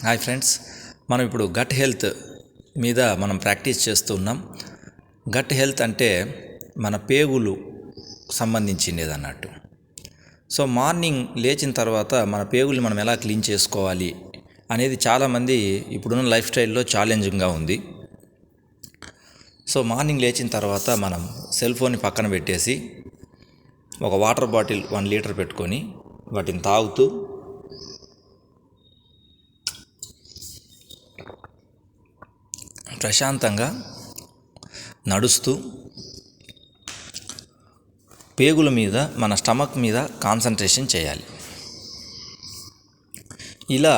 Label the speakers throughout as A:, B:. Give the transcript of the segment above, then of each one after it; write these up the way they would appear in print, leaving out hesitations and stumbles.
A: Hi friends, మనం ఇప్పుడు gut health మీద మనం ప్రాక్టీస్ చేస్తూ ఉన్నాం. గట్ హెల్త్ అంటే మన పేగులు సంబంధించినది అన్నట్టు. సో మార్నింగ్ లేచిన తర్వాత మన పేగులు మనం ఎలా క్లీన్ చేసుకోవాలి అనేది చాలామంది ఇప్పుడున్న లైఫ్ స్టైల్లో ఛాలెంజింగ్గా ఉంది. సో మార్నింగ్ లేచిన తర్వాత మనం సెల్ ఫోన్ని పక్కన పెట్టేసి ఒక వాటర్ బాటిల్ 1 లీటర్ పెట్టుకొని వాటిని తాగుతూ ప్రశాంతంగా నడుస్తూ పేగుల మీద మన స్టమక్ మీద కాన్సన్ట్రేషన్ చేయాలి. ఇలా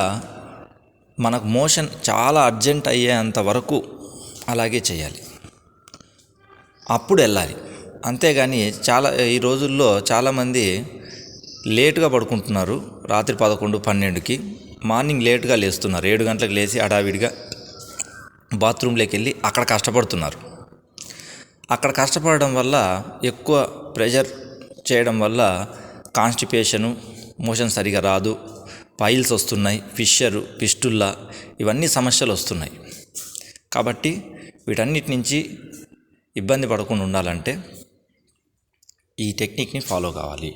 A: మనకు మోషన్ చాలా అర్జెంట్ అయ్యేంత వరకు అలాగే చేయాలి, అప్పుడు వెళ్ళాలి. అంతేగాని ఈ రోజుల్లో చాలామంది లేటుగా పడుకుంటున్నారు. రాత్రి 11, 12కి మార్నింగ్ లేటుగా లేస్తున్నారు. 7 గంటలకు లేచి హడావిడిగా బాత్రూంలోకి వెళ్ళి అక్కడ కష్టపడుతున్నారు. అక్కడ కష్టపడడం వల్ల ఎక్కువ ప్రెషర్ చేయడం వల్ల కాన్స్టిపేషను, మోషన్ సరిగా రాదు, పైల్స్ వస్తున్నాయి, ఫిస్టుల్లా ఇవన్నీ సమస్యలు వస్తున్నాయి. కాబట్టి వీటన్నిటి నుంచి ఇబ్బంది పడకుండా ఉండాలంటే ఈ టెక్నిక్ని ఫాలో కావాలి.